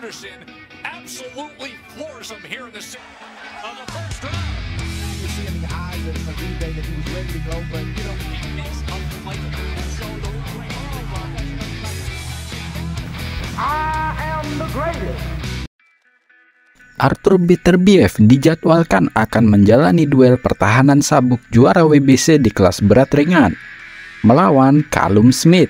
Anderson absolutely floors him here in the first round. You see in the eyes of Uribe that he was ready to go, but you know, I am the greatest. Artur Beterbiev dijadwalkan akan menjalani duel pertahanan sabuk juara WBC di kelas berat ringan melawan Callum Smith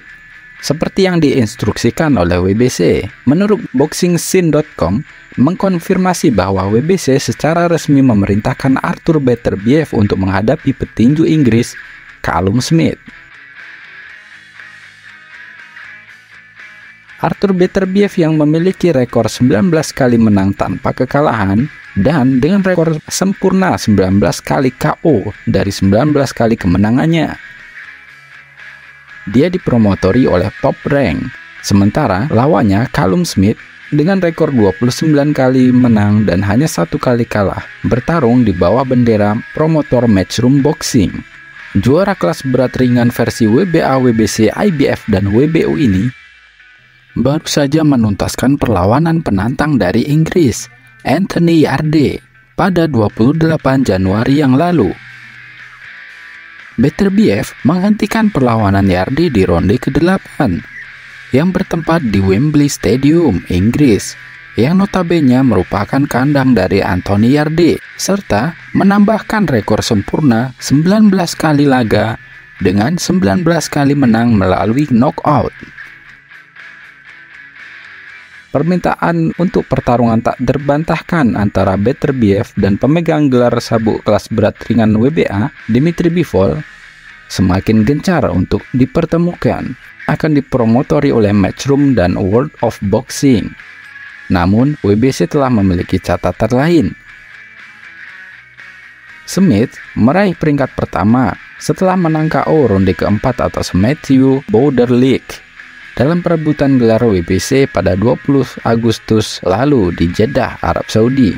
seperti yang diinstruksikan oleh WBC. Menurut BoxingScene.com mengkonfirmasi bahwa WBC secara resmi memerintahkan Artur Beterbiev untuk menghadapi petinju Inggris Callum Smith. Artur Beterbiev yang memiliki rekor 19 kali menang tanpa kekalahan dan dengan rekor sempurna 19 kali KO dari 19 kali kemenangannya. Dia dipromotori oleh Top Rank, sementara lawannya Callum Smith dengan rekor 29 kali menang dan hanya 1 kali kalah bertarung di bawah bendera promotor Matchroom Boxing. Juara kelas berat ringan versi WBA, WBC, IBF, dan WBO ini baru saja menuntaskan perlawanan penantang dari Inggris, Anthony Yarde, pada 28 Januari yang lalu. Beterbiev menghentikan perlawanan Yarde di ronde ke-8 yang bertempat di Wembley Stadium, Inggris, yang notabene merupakan kandang dari Anthony Yarde, serta menambahkan rekor sempurna 19 kali laga dengan 19 kali menang melalui knockout. Permintaan untuk pertarungan tak terbantahkan antara Beterbiev dan pemegang gelar sabuk kelas berat ringan WBA, Dmitry Bivol, semakin gencar untuk dipertemukan. Akan dipromotori oleh Matchroom dan World of Boxing. Namun, WBC telah memiliki catatan lain. Smith meraih peringkat pertama setelah menang KO ronde keempat atas Matthew Bauderlic dalam perebutan gelar WBC pada 20 Agustus lalu di Jeddah, Arab Saudi.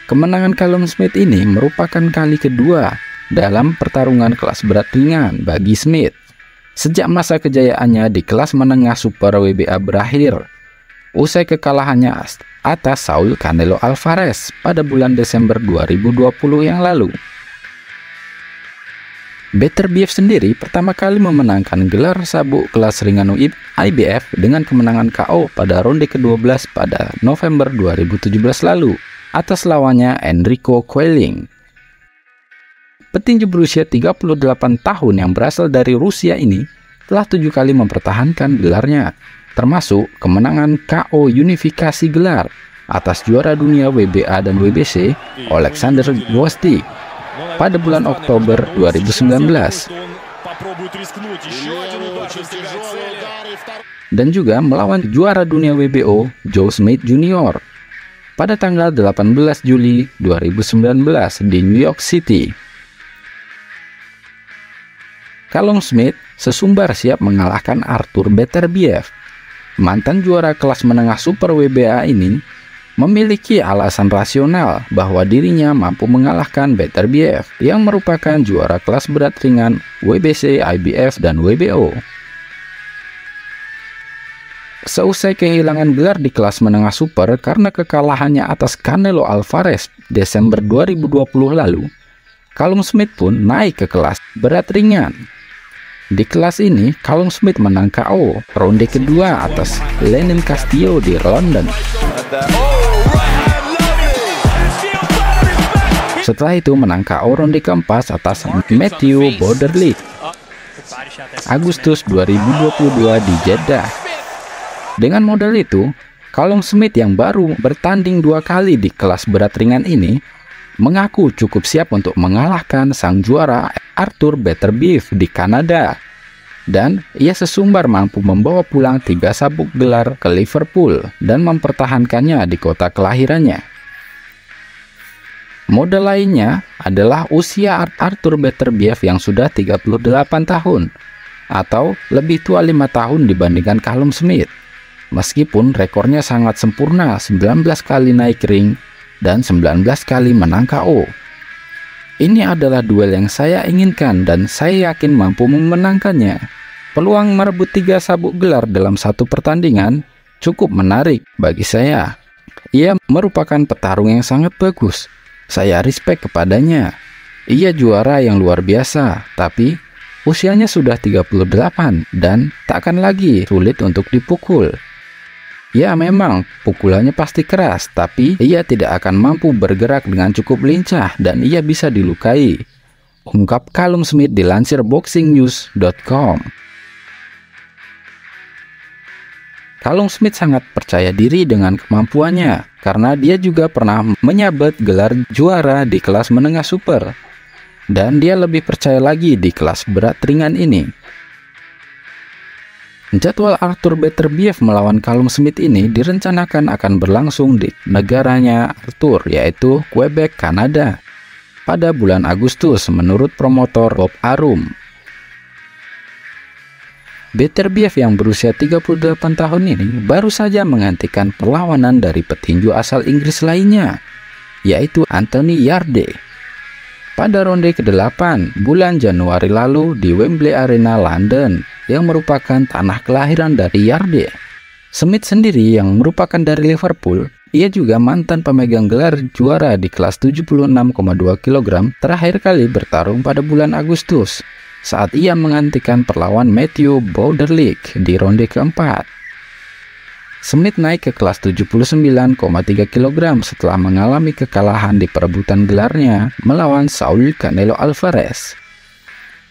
Kemenangan Callum Smith ini merupakan kali kedua dalam pertarungan kelas berat ringan bagi Smith sejak masa kejayaannya di kelas menengah super WBA berakhir usai kekalahannya atas Saul Canelo Alvarez pada bulan Desember 2020 yang lalu. Beterbiev sendiri pertama kali memenangkan gelar sabuk kelas ringan IBF dengan kemenangan KO pada ronde ke-12 pada November 2017 lalu atas lawannya Enrico Quailing. Petinju berusia 38 tahun yang berasal dari Rusia ini telah 7 kali mempertahankan gelarnya, termasuk kemenangan KO unifikasi gelar atas juara dunia WBA dan WBC Alexander Gvozdyk pada bulan Oktober 2019 dan juga melawan juara dunia WBO Joe Smith Jr. pada tanggal 18 Juli 2019 di New York City. Callum Smith sesumbar siap mengalahkan Artur Beterbiev. Mantan juara kelas menengah super WBA ini memiliki alasan rasional bahwa dirinya mampu mengalahkan Beterbiev yang merupakan juara kelas berat ringan WBC, IBF, dan WBO. Seusai kehilangan gelar di kelas menengah super karena kekalahannya atas Canelo Alvarez Desember 2020 lalu, Callum Smith pun naik ke kelas berat ringan. Di kelas ini, Callum Smith menang KO ronde kedua atas Lenin Castillo di London. Setelah itu menang KO ronde keempat atas Matthew Bauderlic Agustus 2022 di Jeddah. Dengan modal itu, Callum Smith yang baru bertanding 2 kali di kelas berat ringan ini mengaku cukup siap untuk mengalahkan sang juara Artur Beterbiev di Kanada, dan ia sesumbar mampu membawa pulang 3 sabuk gelar ke Liverpool dan mempertahankannya di kota kelahirannya. Modal lainnya adalah usia Artur Beterbiev yang sudah 38 tahun atau lebih tua 5 tahun dibandingkan Callum Smith. Meskipun rekornya sangat sempurna, 19 kali naik ring dan 19 kali menang KO. Ini adalah duel yang saya inginkan dan saya yakin mampu memenangkannya. Peluang merebut 3 sabuk gelar dalam satu pertandingan cukup menarik bagi saya. Ia merupakan petarung yang sangat bagus. Saya respect kepadanya. Ia juara yang luar biasa, tapi usianya sudah 38 dan tak akan lagi sulit untuk dipukul. Ya memang, pukulannya pasti keras, tapi ia tidak akan mampu bergerak dengan cukup lincah dan ia bisa dilukai, ungkap Callum Smith dilansir boxingnews.com. Callum Smith sangat percaya diri dengan kemampuannya karena dia juga pernah menyabet gelar juara di kelas menengah super. Dan dia lebih percaya lagi di kelas berat ringan ini. Jadwal Arthur Beterbiev melawan Callum Smith ini direncanakan akan berlangsung di negaranya Arthur, yaitu Quebec, Kanada, pada bulan Agustus menurut promotor Bob Arum. Beterbiev yang berusia 38 tahun ini baru saja menghentikan perlawanan dari petinju asal Inggris lainnya, yaitu Anthony Yarde, pada ronde ke-8 bulan Januari lalu di Wembley Arena, London, yang merupakan tanah kelahiran dari Yarde. Smith sendiri yang merupakan dari Liverpool, ia juga mantan pemegang gelar juara di kelas 76,2 kg terakhir kali bertarung pada bulan Agustus, saat ia menghentikan perlawan Matthew Bauderlich di ronde keempat. Smith naik ke kelas 79,3 kg setelah mengalami kekalahan di perebutan gelarnya melawan Saul Canelo Alvarez.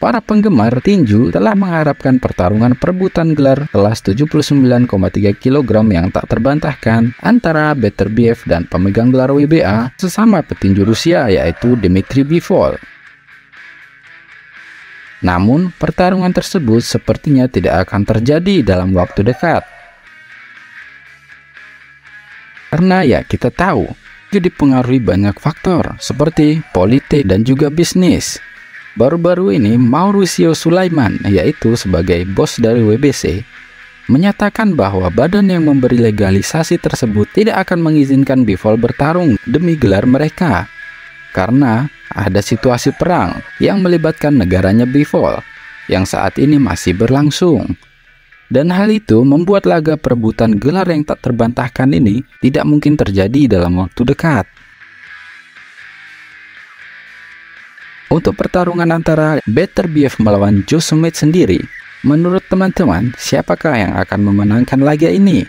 Para penggemar tinju telah mengharapkan pertarungan perebutan gelar kelas 79,3 kg yang tak terbantahkan antara Beterbiev dan pemegang gelar WBA sesama petinju Rusia, yaitu Dmitry Bivol. Namun, pertarungan tersebut sepertinya tidak akan terjadi dalam waktu dekat. Karena ya kita tahu, itu dipengaruhi banyak faktor seperti politik dan juga bisnis. Baru-baru ini Mauricio Sulaiman, yaitu sebagai bos dari WBC, menyatakan bahwa badan yang memberi legalisasi tersebut tidak akan mengizinkan Bivol bertarung demi gelar mereka. Karena ada situasi perang yang melibatkan negaranya Bivol yang saat ini masih berlangsung. Dan hal itu membuat laga perebutan gelar yang tak terbantahkan ini tidak mungkin terjadi dalam waktu dekat. Untuk pertarungan antara Beterbiev melawan Joe Smith sendiri, menurut teman-teman, siapakah yang akan memenangkan laga ini?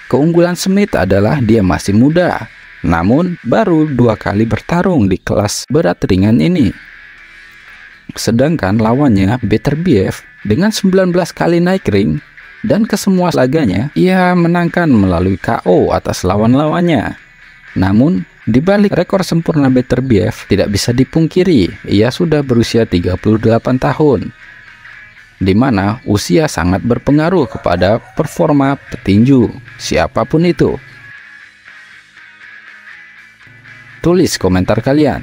Keunggulan Smith adalah dia masih muda, namun baru 2 kali bertarung di kelas berat ringan ini. Sedangkan lawannya Beterbiev dengan 19 kali naik ring dan kesemua laganya ia menangkan melalui KO atas lawan-lawannya. Namun di balik rekor sempurna Beterbiev tidak bisa dipungkiri ia sudah berusia 38 tahun, di mana usia sangat berpengaruh kepada performa petinju siapapun itu. Tulis komentar kalian.